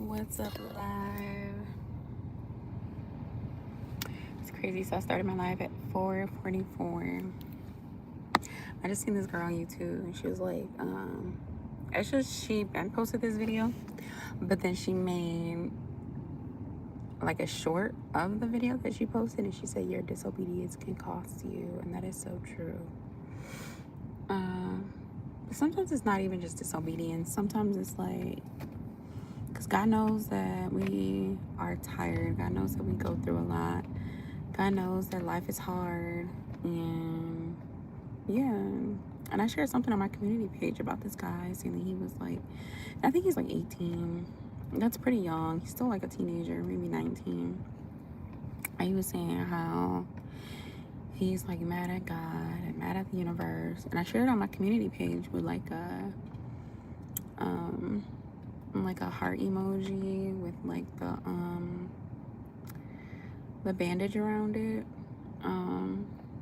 What's up, live? It's crazy. So I started my live at 4:44. I just seen this girl on YouTube, and she was like, she been posted this video, but then she made like a short of the video that she posted, and she said your disobedience can cost you, and that is so true. Sometimes it's not even just disobedience. Sometimes it's like, because God knows that we are tired. God knows that we go through a lot. God knows that life is hard. And yeah. And I shared something on my community page about this guy saying that he was like, I think he's like 18. That's pretty young. He's still like a teenager, maybe 19. And he was saying how he's like mad at God and mad at the universe. And I shared it on my community page with like a heart emoji with like the bandage around it.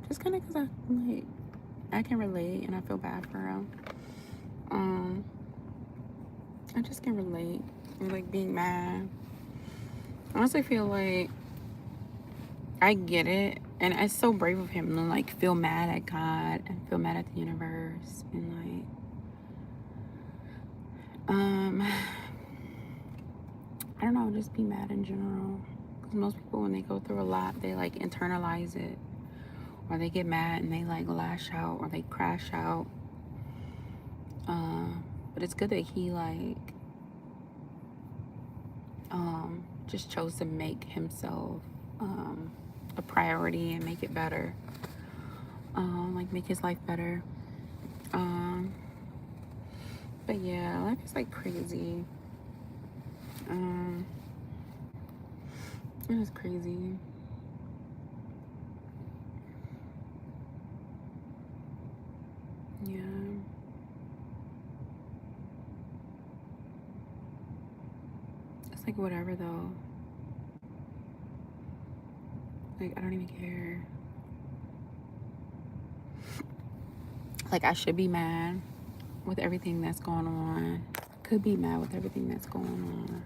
Just kind of because I can relate and I feel bad for him. I just can relate. And like being mad. I honestly feel like I get it, and it's so brave of him to like feel mad at God and feel mad at the universe and like I don't know, just be mad in general. Because most people, when they go through a lot, they like internalize it, or they get mad and they like lash out or they crash out. But it's good that he like just chose to make himself a priority and make it better, like make his life better. But yeah, life is like crazy. It was crazy. Yeah. It's like whatever though. Like I don't even care. Like I should be mad with everything that's going on. Could be mad with everything that's going on.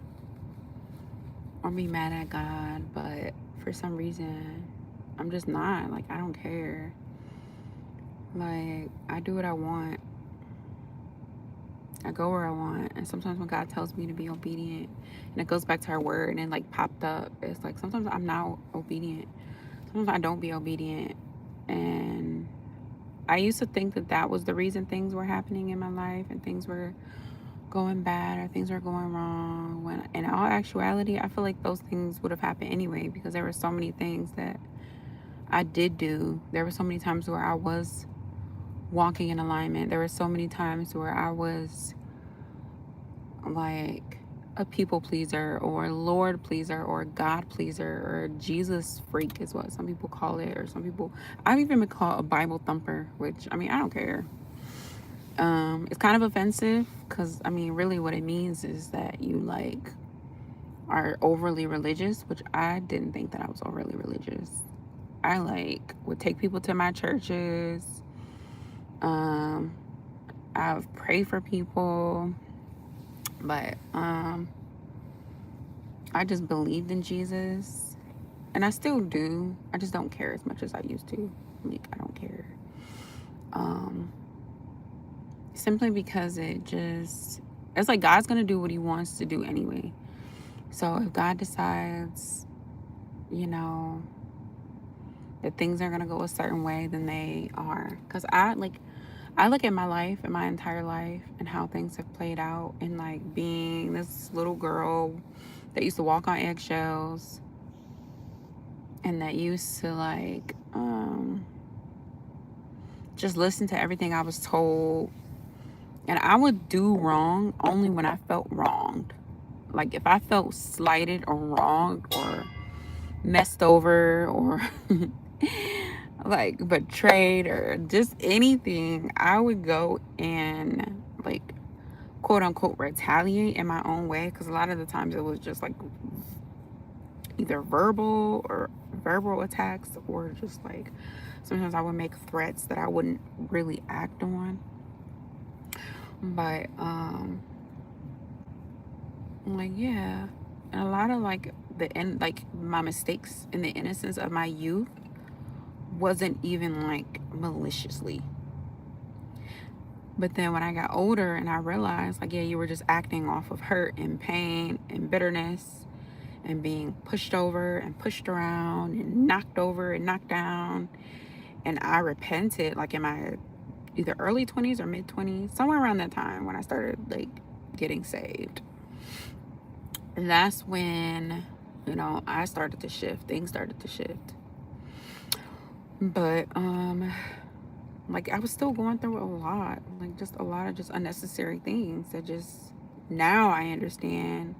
Or be mad at God, but for some reason I'm just not. Like I don't care. Like I do what I want. I go where I want. And sometimes when God tells me to be obedient, and it goes back to our word and it like popped up, it's like sometimes I'm not obedient. Sometimes I don't be obedient. And I used to think that that was the reason things were happening in my life and things were going bad or things were going wrong. When in all actuality, I feel like those things would have happened anyway, because there were so many things that I did do. There were so many times where I was walking in alignment. There were so many times where I was like a people pleaser or Lord pleaser or God pleaser or Jesus freak is what some people call it. Or some people, I've even been called a Bible thumper, which I mean, I don't care. It's kind of offensive because I mean, really what it means is that you like are overly religious, which I didn't think that I was overly religious. I like would take people to my churches. I've prayed for people, but I just believed in Jesus, and I still do. I just don't care as much as I used to. Like I don't care. Simply because it's like God's gonna do what he wants to do anyway. So if God decides, you know, that things are gonna go a certain way, then they are. Because I look at my life and my entire life and how things have played out, and like being this little girl that used to walk on eggshells and that used to like just listen to everything I was told. And I would do wrong only when I felt wronged. Like if I felt slighted or wronged or messed over or like betrayed or just anything, I would go and like quote unquote retaliate in my own way, because a lot of the times it was just like either verbal attacks, or just like sometimes I would make threats that I wouldn't really act on. But Like, yeah. And a lot of like like my mistakes in the innocence of my youth wasn't even like maliciously. But then when I got older and I realized, like, yeah, you were just acting off of hurt and pain and bitterness and being pushed over and pushed around and knocked over and knocked down. And I repented, like, in my either early 20s or mid 20s, somewhere around that time when I started, like, getting saved. And that's when, I started to shift. Things started to shift. But, like, I was still going through a lot, like just a lot of just unnecessary things that just now I understand.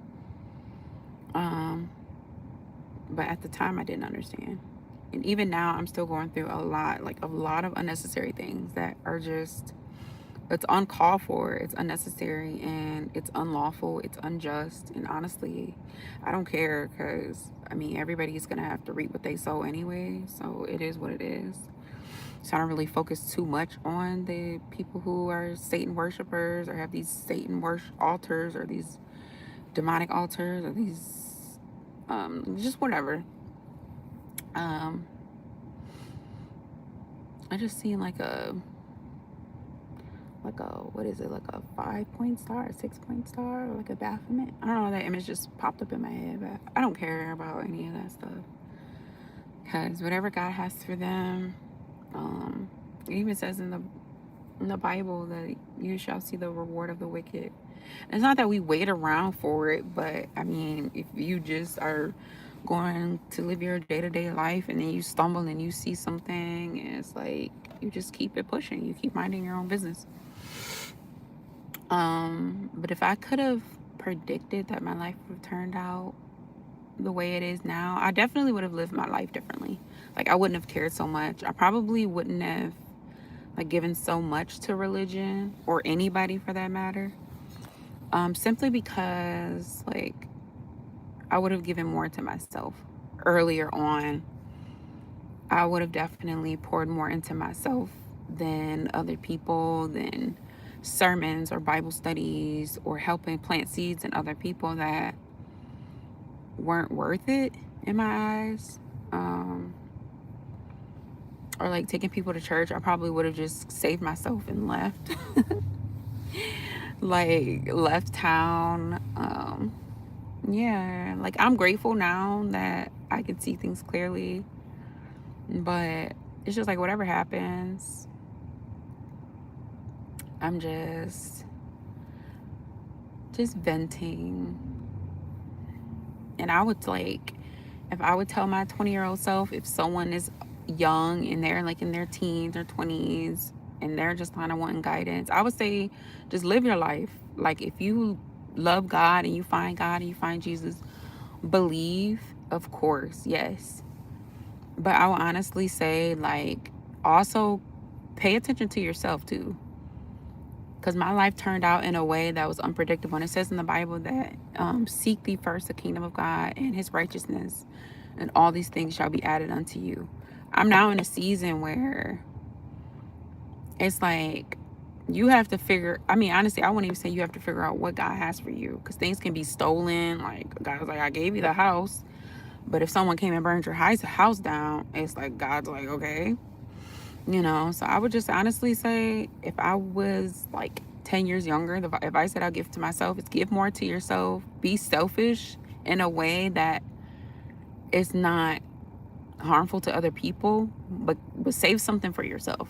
But at the time I didn't understand. And even now I'm still going through a lot of unnecessary things that are just, it's uncalled for, it's unnecessary, and it's unlawful, it's unjust. And honestly, I don't care, because I mean, everybody's gonna have to reap what they sow anyway, so it is what it is. So I don't really focus too much on the people who are Satan worshipers or have these Satan worship altars or these demonic altars or these just whatever. I just seen like a what is it, like a 5-point star, a 6-point star, or like a Baphomet. I don't know, that image just popped up in my head, but I don't care about any of that stuff, because whatever God has for them, it even says in the Bible that you shall see the reward of the wicked. And it's not that we wait around for it, but I mean, if you just are going to live your day-to-day life and then you stumble and you see something, and it's like you just keep it pushing, you keep minding your own business. But if I could have predicted that my life would have turned out the way it is now, I definitely would have lived my life differently. Like, I wouldn't have cared so much. I probably wouldn't have like given so much to religion, or anybody for that matter. Simply because, like, I would have given more to myself earlier on. I would have definitely poured more into myself than other people, than sermons or Bible studies, or helping plant seeds in other people that weren't worth it in my eyes. Or like taking people to church. I probably would have just saved myself and left. Like, left town. Yeah, like, I'm grateful now that I can see things clearly, but it's just like whatever happens, I'm just venting. And I would, like, if I would tell my 20-year-old self, if someone is young and they're like in their teens or 20s and they're just kind of wanting guidance, I would say just live your life. Like, if you love God and you find Jesus, believe, of course, yes. But I will honestly say, like, also pay attention to yourself too. Because my life turned out in a way that was unpredictable. And it says in the Bible that seek thee first the kingdom of God and his righteousness, and all these things shall be added unto you. I'm now in a season where it's like you have to figure, I mean, honestly, I wouldn't even say you have to figure out what God has for you, because things can be stolen. Like, God's like, I gave you the house, but if someone came and burned your house down, it's like God's like, okay. So I would just honestly say, if I was like 10 years younger, the advice that I'll give to myself is give more to yourself. Be selfish in a way that it's not harmful to other people, but save something for yourself.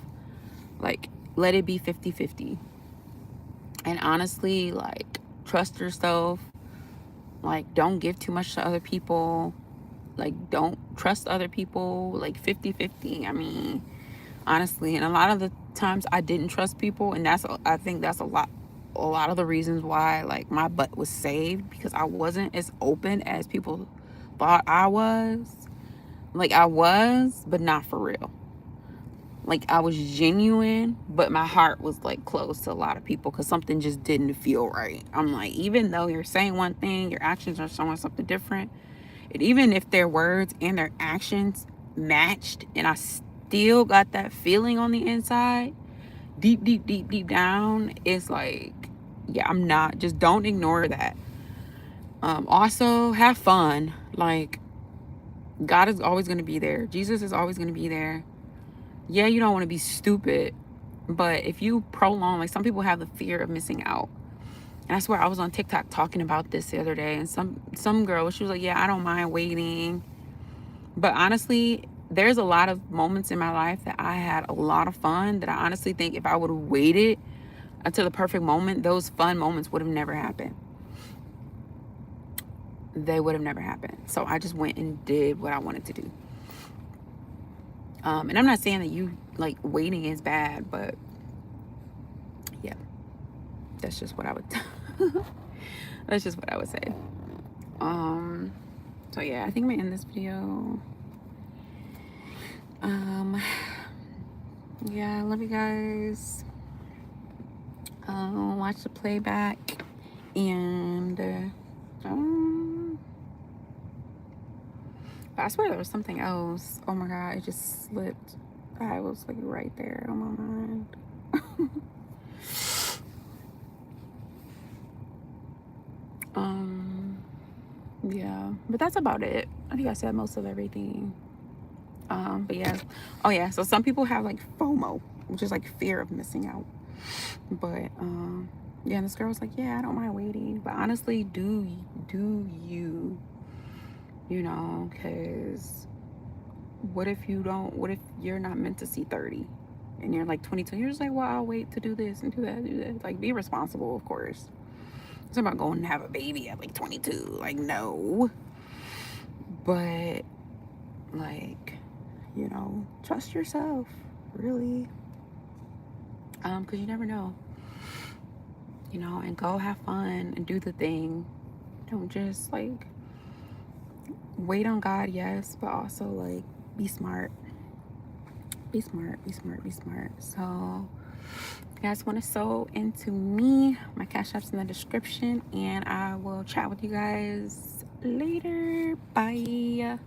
Like, let it be 50-50. And honestly, like, trust yourself. Like, don't give too much to other people. Like, don't trust other people. Like, 50-50. I mean, honestly, and a lot of the times I didn't trust people, and I think that's a lot of the reasons why, like, my butt was saved, because I wasn't as open as people thought I was. Like, I was, but not for real. Like, I was genuine, but my heart was like closed to a lot of people, because something just didn't feel right. I'm like, even though you're saying one thing, your actions are showing something different. And even if their words and their actions matched, and I still got that feeling on the inside, deep down, it's like, yeah, I'm not, just don't ignore that. Also, have fun. Like, God is always going to be there. Jesus is always going to be there. Yeah, you don't want to be stupid, but if you prolong, like some people have the fear of missing out. And I swear I was on TikTok talking about this the other day, and some girl, she was like, yeah, I don't mind waiting. But honestly, there's a lot of moments in my life that I had a lot of fun that I honestly think if I would have waited until the perfect moment, those fun moments would have never happened. They would have never happened. So I just went and did what I wanted to do. And I'm not saying that you like waiting is bad, but yeah, that's just what I would that's just what I would say. So yeah, I think I'm gonna end this video. Yeah, I love you guys. Watch the playback, and I swear there was something else. Oh my god, it just slipped. I was like right there on my mind. Yeah, but that's about it. I think I said most of everything. But yeah. Oh yeah, so some people have like FOMO, which is like fear of missing out. But yeah, and this girl was like, yeah, I don't mind waiting. But honestly, do you, because what if you're not meant to see 30 and you're like 22? You're just like, well, I'll wait to do this and do that. Like, be responsible, of course. It's not about going and have a baby at like 22. Like, no. But like, trust yourself, really. Because you never know. And go have fun and do the thing. Don't just like wait on God, yes, but also like be smart. Be smart. So if you guys want to sew into me, my Cash App's in the description, and I will chat with you guys later. Bye.